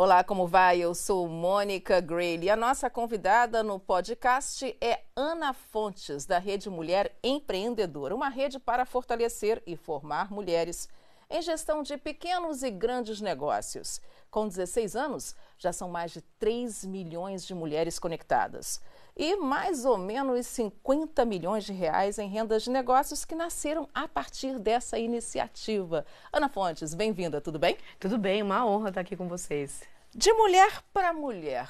Olá, como vai? Eu sou Mônica Grayle e a nossa convidada no podcast é Ana Fontes, da Rede Mulher Empreendedora, uma rede para fortalecer e formar mulheres em gestão de pequenos e grandes negócios. Com 16 anos, já são mais de 3 milhões de mulheres conectadas e mais ou menos 50 milhões de reais em rendas de negócios que nasceram a partir dessa iniciativa. Ana Fontes, bem-vinda, tudo bem? Tudo bem, uma honra estar aqui com vocês. De mulher para mulher,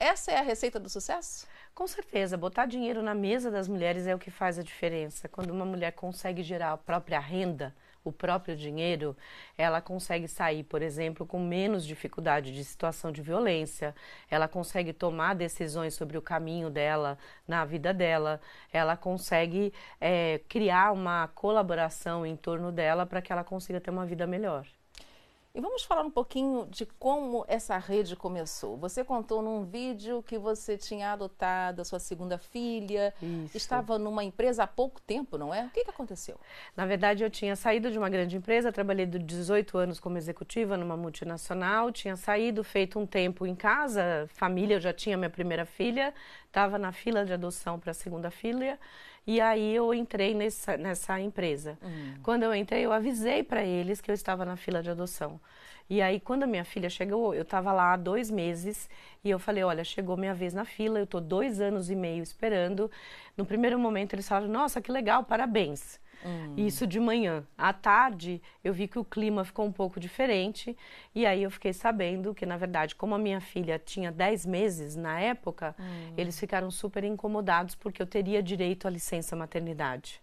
essa é a receita do sucesso? Com certeza, botar dinheiro na mesa das mulheres é o que faz a diferença. Quando uma mulher consegue gerar a própria renda, o próprio dinheiro, ela consegue sair, por exemplo, com menos dificuldade de situação de violência, ela consegue tomar decisões sobre o caminho dela, na vida dela, ela consegue criar uma colaboração em torno dela para que ela consiga ter uma vida melhor. E vamos falar um pouquinho de como essa rede começou. Você contou num vídeo que você tinha adotado a sua segunda filha, Isso. Estava numa empresa há pouco tempo, não é? O que aconteceu? Na verdade, eu tinha saído de uma grande empresa, trabalhei de 18 anos como executiva numa multinacional, tinha saído, feito um tempo em casa, família, eu já tinha minha primeira filha, estava na fila de adoção para a segunda filha, e aí eu entrei nessa empresa. Quando eu entrei, eu avisei para eles que eu estava na fila de adoção. E aí, quando a minha filha chegou, eu estava lá há 2 meses e eu falei, olha, chegou minha vez na fila, eu estou 2 anos e meio esperando. No primeiro momento, eles falaram, nossa, que legal, parabéns. Isso de manhã. À tarde, eu vi que o clima ficou um pouco diferente e aí eu fiquei sabendo que, na verdade, como a minha filha tinha 10 meses na época, eles ficaram super incomodados porque eu teria direito à licença maternidade.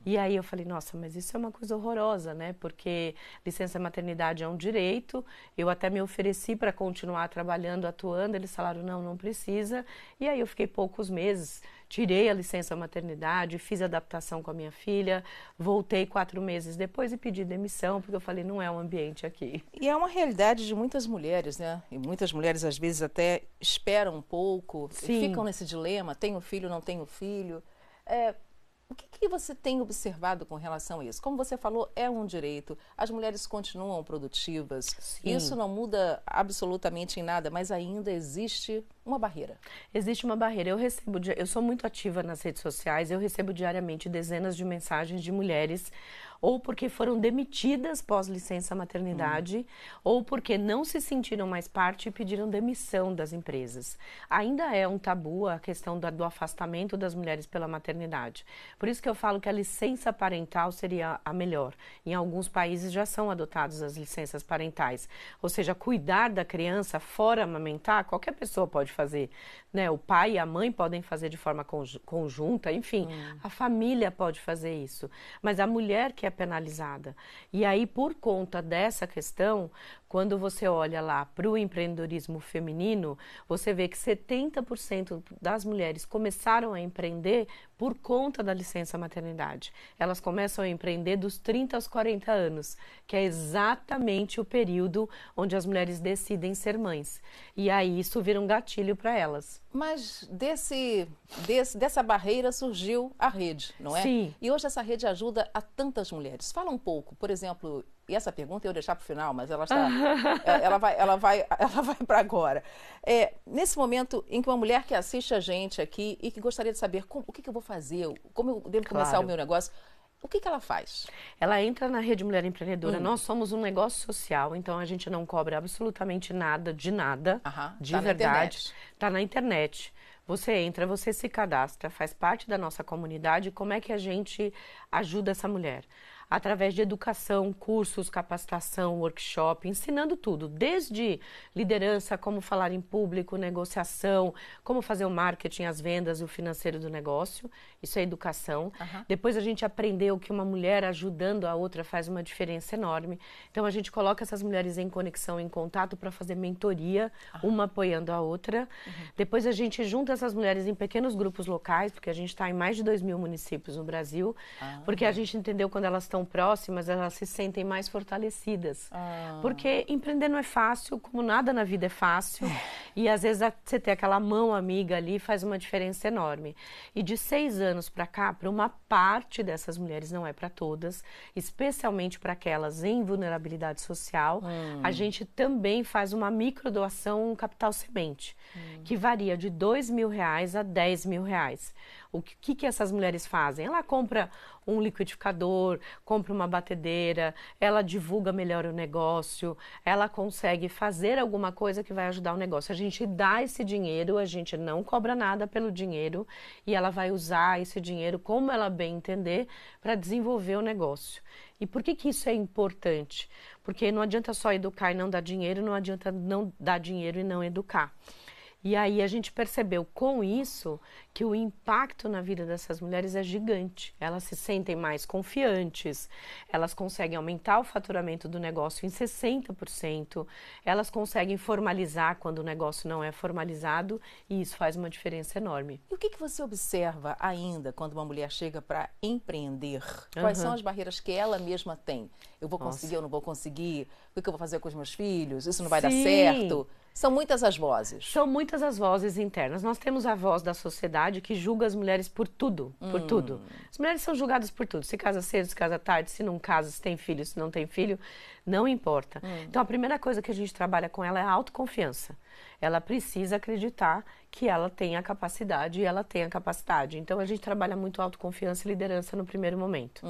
E aí eu falei, nossa, mas isso é uma coisa horrorosa, né? Porque licença maternidade é um direito, eu até me ofereci para continuar trabalhando, atuando, eles falaram, não precisa. E aí eu fiquei poucos meses, tirei a licença maternidade, fiz adaptação com a minha filha, voltei 4 meses depois e pedi demissão, porque eu falei, não é um ambiente aqui. E é uma realidade de muitas mulheres, né? E muitas mulheres, às vezes, até esperam um pouco, ficam nesse dilema, tenho filho, não tenho filho. O que você tem observado com relação a isso? Como você falou, é um direito, as mulheres continuam produtivas, Sim. Isso não muda absolutamente em nada, mas ainda existe uma barreira. Existe uma barreira. Eu sou muito ativa nas redes sociais, eu recebo diariamente dezenas de mensagens de mulheres ou porque foram demitidas pós-licença maternidade, ou porque não se sentiram mais parte e pediram demissão das empresas. Ainda é um tabu a questão do afastamento das mulheres pela maternidade. Por isso que eu falo que a licença parental seria a melhor. Em alguns países já são adotadas as licenças parentais. Ou seja, cuidar da criança fora amamentar, qualquer pessoa pode fazer. Né? O pai e a mãe podem fazer de forma conjunta, enfim, a família pode fazer isso. Mas a mulher que é penalizada. E aí, por conta dessa questão, quando você olha lá para o empreendedorismo feminino, você vê que 70% das mulheres começaram a empreender por conta da licença maternidade. Elas começam a empreender dos 30 aos 40 anos, que é exatamente o período onde as mulheres decidem ser mães. E aí isso vira um gatilho para elas. Mas dessa barreira surgiu a rede, não é? Sim. E hoje essa rede ajuda a tantas mulheres. Fala um pouco, por exemplo, e essa pergunta eu ia deixar para o final, mas ela vai para agora. Nesse momento em que uma mulher que assiste a gente aqui e que gostaria de saber o que eu vou fazer, como eu devo começar o meu negócio, o que ela faz? Ela entra na Rede Mulher Empreendedora. Nós somos um negócio social, então a gente não cobra absolutamente nada, de verdade. Está na internet. Você entra, você se cadastra, faz parte da nossa comunidade. Como é que a gente ajuda essa mulher? Através de educação, cursos, capacitação, workshop, ensinando tudo, desde liderança, como falar em público, negociação, como fazer o marketing, as vendas e o financeiro do negócio, isso é educação. Depois a gente aprendeu que uma mulher ajudando a outra faz uma diferença enorme, então a gente coloca essas mulheres em conexão, em contato para fazer mentoria, uma apoiando a outra. Depois a gente junta essas mulheres em pequenos grupos locais, porque a gente está em mais de 2.000 municípios no Brasil, porque a gente entendeu quando elas estão estão próximas, elas se sentem mais fortalecidas. Porque empreender não é fácil, como nada na vida é fácil. E às vezes você ter aquela mão amiga ali faz uma diferença enorme. E de 6 anos para cá, para uma parte dessas mulheres, não é para todas, especialmente para aquelas em vulnerabilidade social, a gente também faz uma microdoação, um capital semente, que varia de R$2.000 a R$10.000. O que essas mulheres fazem? Ela compra um liquidificador, compra uma batedeira, ela divulga melhor o negócio, ela consegue fazer alguma coisa que vai ajudar o negócio. A gente dá esse dinheiro, a gente não cobra nada pelo dinheiro e ela vai usar esse dinheiro como ela bem entender para desenvolver o negócio. E por que isso é importante? Porque não adianta só educar e não dar dinheiro, não adianta não dar dinheiro e não educar. E aí a gente percebeu com isso que o impacto na vida dessas mulheres é gigante. Elas se sentem mais confiantes, elas conseguem aumentar o faturamento do negócio em 60%, elas conseguem formalizar quando o negócio não é formalizado e isso faz uma diferença enorme. E o que você observa ainda quando uma mulher chega para empreender? Quais são as barreiras que ela mesma tem? Eu vou conseguir, eu não vou conseguir? O que eu vou fazer com os meus filhos? Isso não vai dar certo? São muitas as vozes. São muitas as vozes internas. Nós temos a voz da sociedade que julga as mulheres por tudo, por tudo. As mulheres são julgadas por tudo. Se casa cedo, se casa tarde, se não casa, se tem filho, se não tem filho, não importa. Então, a primeira coisa que a gente trabalha com ela é a autoconfiança. Ela precisa acreditar que ela tem a capacidade e ela tem a capacidade. Então, a gente trabalha muito autoconfiança e liderança no primeiro momento.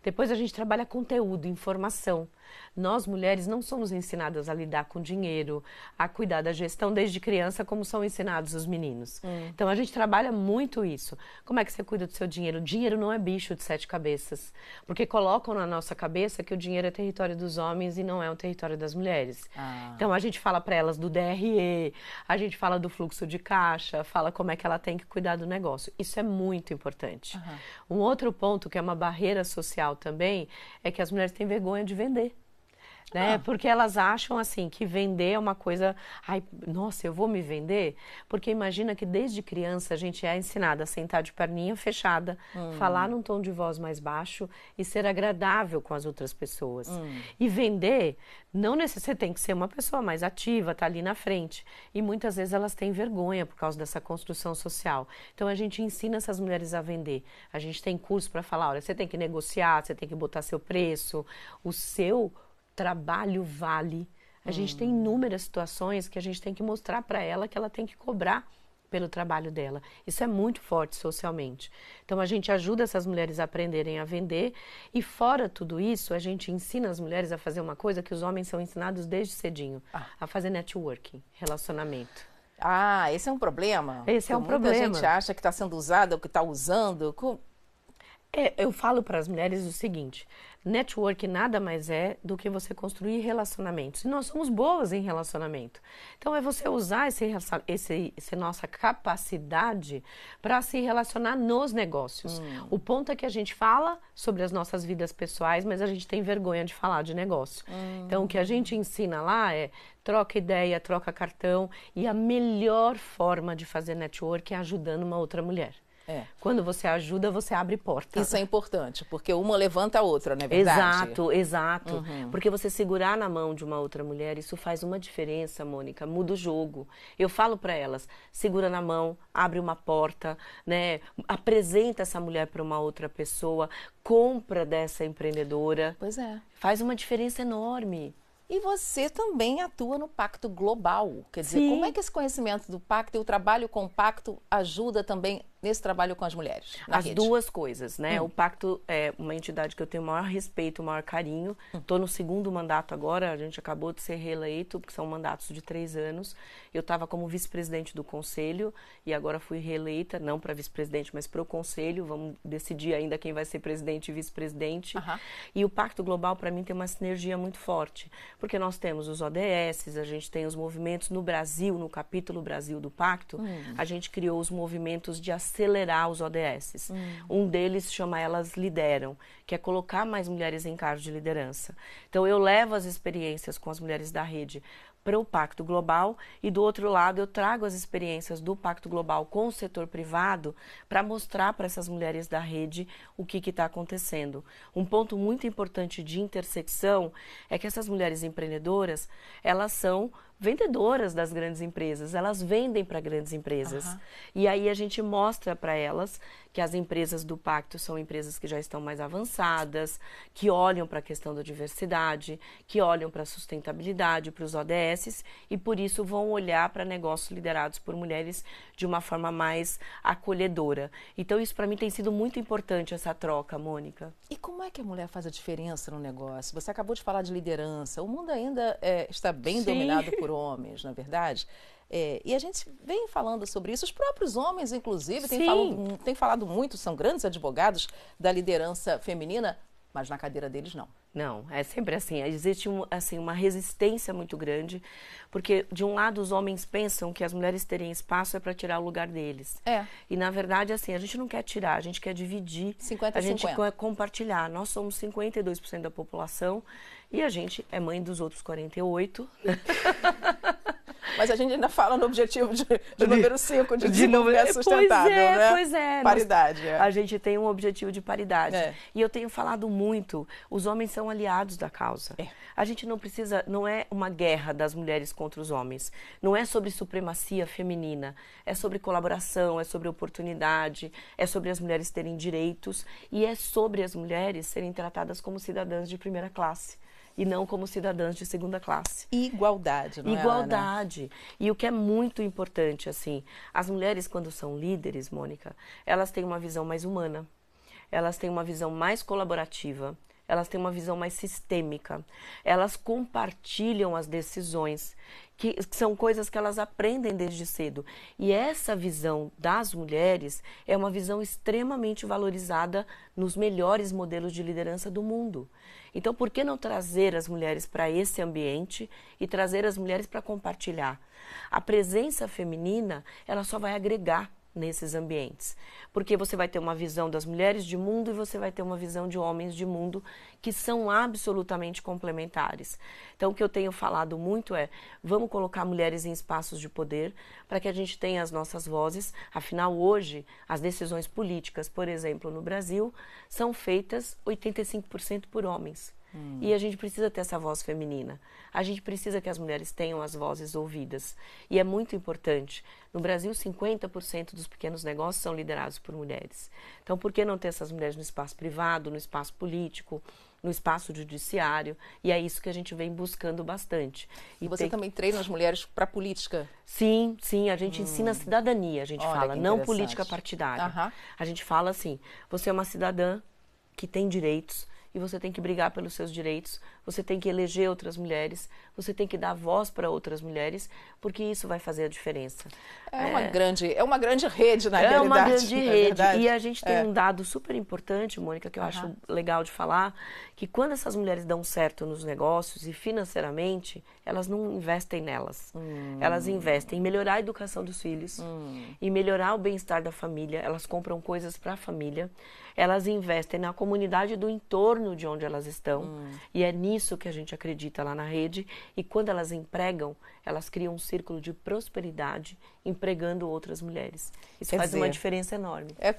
Depois, a gente trabalha conteúdo, informação. Nós, mulheres, não somos ensinadas a lidar com dinheiro, a cuidar da gestão desde criança, como são ensinados os meninos. Então, a gente trabalha muito isso. Como é que você cuida do seu dinheiro? Dinheiro não é bicho de 7 cabeças. Porque colocam na nossa cabeça que o dinheiro é território dos homens e não é o território das mulheres. Então, a gente fala para elas do DRE, a gente fala do fluxo de caixa, fala como é que ela tem que cuidar do negócio. Isso é muito importante. Um outro ponto, que é uma barreira social também, é que as mulheres têm vergonha de vender. Né? Porque elas acham assim que vender é uma coisa, ai, nossa, eu vou me vender? Porque imagina que desde criança a gente é ensinada a sentar de perninha fechada, falar num tom de voz mais baixo e ser agradável com as outras pessoas. E vender, não necessariamente, você tem que ser uma pessoa mais ativa, tá ali na frente. E muitas vezes elas têm vergonha por causa dessa construção social. Então a gente ensina essas mulheres a vender. A gente tem curso para falar, olha, você tem que negociar, você tem que botar seu preço, o seu trabalho vale. A gente tem inúmeras situações que a gente tem que mostrar para ela que ela tem que cobrar pelo trabalho dela. Isso é muito forte socialmente. Então, a gente ajuda essas mulheres a aprenderem a vender e, fora tudo isso, a gente ensina as mulheres a fazer uma coisa que os homens são ensinados desde cedinho, a fazer networking, relacionamento. Esse é um problema? Esse é um problema. Muita gente acha que está sendo usado ou que está usando. Eu falo para as mulheres o seguinte, network nada mais é do que você construir relacionamentos. E nós somos boas em relacionamento. Então, é você usar essa nossa capacidade para se relacionar nos negócios. O ponto é que a gente fala sobre as nossas vidas pessoais, mas a gente tem vergonha de falar de negócio. Então, o que a gente ensina lá é troca ideia, troca cartão. E a melhor forma de fazer network é ajudando uma outra mulher. Quando você ajuda, você abre porta. Isso é importante, porque uma levanta a outra, não é verdade? Exato. Porque você segurar na mão de uma outra mulher, isso faz uma diferença, Mônica, muda o jogo. Eu falo para elas, segura na mão, abre uma porta, né? Apresenta essa mulher para uma outra pessoa, compra dessa empreendedora. Pois é. Faz uma diferença enorme. E você também atua no Pacto Global. Quer dizer, como é que esse conhecimento do Pacto e o trabalho com o Pacto ajuda também nesse trabalho com as mulheres na rede? Duas coisas, né? O Pacto é uma entidade que eu tenho o maior respeito, o maior carinho. Estou no 2º mandato agora, a gente acabou de ser reeleito, porque são mandatos de 3 anos. Eu estava como vice-presidente do conselho e agora fui reeleita, não para vice-presidente, mas para o conselho. Vamos decidir ainda quem vai ser presidente e vice-presidente. E o Pacto Global, para mim, tem uma sinergia muito forte, porque nós temos os ODS, a gente tem os movimentos no Brasil, no capítulo Brasil do Pacto, a gente criou os movimentos de acelerar os ODS. Um deles chama Elas Lideram, que é colocar mais mulheres em cargos de liderança. Então, eu levo as experiências com as mulheres da rede para o Pacto Global e do outro lado eu trago as experiências do Pacto Global com o setor privado para mostrar para essas mulheres da rede o que está acontecendo. Um ponto muito importante de intersecção é que essas mulheres empreendedoras, elas são vendedoras das grandes empresas, elas vendem para grandes empresas. Uhum. E aí a gente mostra para elas que as empresas do Pacto são empresas que já estão mais avançadas, que olham para a questão da diversidade, que olham para a sustentabilidade, para os ODS, e por isso vão olhar para negócios liderados por mulheres de uma forma mais acolhedora. Então isso para mim tem sido muito importante, essa troca, Mônica. E como é que a mulher faz a diferença no negócio? Você acabou de falar de liderança. O mundo ainda está bem Sim. dominado por homens, na verdade. E a gente vem falando sobre isso. Os próprios homens, inclusive, têm falado muito, são grandes advogados da liderança feminina, mas na cadeira deles não. Não, é sempre assim. Existe uma resistência muito grande, porque de um lado os homens pensam que as mulheres terem espaço é para tirar o lugar deles. E na verdade, assim, a gente não quer tirar, a gente quer dividir, 50 a gente 50. quer compartilhar. Nós somos 52% da população e a gente é mãe dos outros 48%. Mas a gente ainda fala no objetivo de número 5, de desenvolvimento sustentável, né? Pois é. Paridade. A gente tem um objetivo de paridade. E eu tenho falado muito, os homens são aliados da causa. A gente não precisa, não é uma guerra das mulheres contra os homens. Não é sobre supremacia feminina. É sobre colaboração, é sobre oportunidade, é sobre as mulheres terem direitos e é sobre as mulheres serem tratadas como cidadãs de primeira classe. E não como cidadãs de segunda classe. Igualdade, não é, Igualdade. E o que é muito importante, assim, as mulheres quando são líderes, Mônica, elas têm uma visão mais humana, elas têm uma visão mais colaborativa, elas têm uma visão mais sistêmica, elas compartilham as decisões, que são coisas que elas aprendem desde cedo. E essa visão das mulheres é uma visão extremamente valorizada nos melhores modelos de liderança do mundo. Então, por que não trazer as mulheres para esse ambiente e trazer as mulheres para compartilhar? A presença feminina, ela só vai agregar nesses ambientes, porque você vai ter uma visão das mulheres de mundo e você vai ter uma visão de homens de mundo que são absolutamente complementares. Então, o que eu tenho falado muito é, vamos colocar mulheres em espaços de poder para que a gente tenha as nossas vozes. Afinal, hoje, as decisões políticas, por exemplo, no Brasil, são feitas 85% por homens. E a gente precisa ter essa voz feminina. A gente precisa que as mulheres tenham as vozes ouvidas. E é muito importante. No Brasil, 50% dos pequenos negócios são liderados por mulheres. Então, por que não ter essas mulheres no espaço privado, no espaço político, no espaço judiciário? E é isso que a gente vem buscando bastante. E você também treina as mulheres para a política? Sim, sim. A gente ensina cidadania, a gente fala, não política partidária. A gente fala assim, você é uma cidadã que tem direitos, e você tem que brigar pelos seus direitos, você tem que eleger outras mulheres, você tem que dar voz para outras mulheres, porque isso vai fazer a diferença. É uma grande rede, na realidade. É uma grande rede. E a gente tem um dado super importante, Mônica, que eu acho legal de falar, que quando essas mulheres dão certo nos negócios e financeiramente, elas não investem nelas. Elas investem em melhorar a educação dos filhos, em melhorar o bem-estar da família, elas compram coisas para a família, elas investem na comunidade do entorno de onde elas estão, e é nisso que a gente acredita lá na rede, e quando elas empregam, elas criam um círculo de prosperidade, empregando outras mulheres. Isso faz uma diferença enorme. É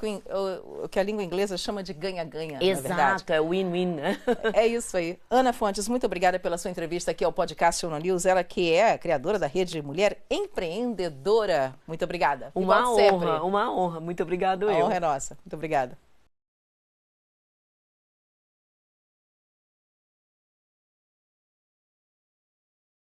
o que a língua inglesa chama de ganha-ganha, Exato, é win-win, né? É isso aí. Ana Fontes, muito obrigada pela sua entrevista aqui ao podcast ONU News, ela que é a criadora da Rede Mulher Empreendedora. Muito obrigada. Uma honra. Muito obrigado. A honra é nossa. Muito obrigada.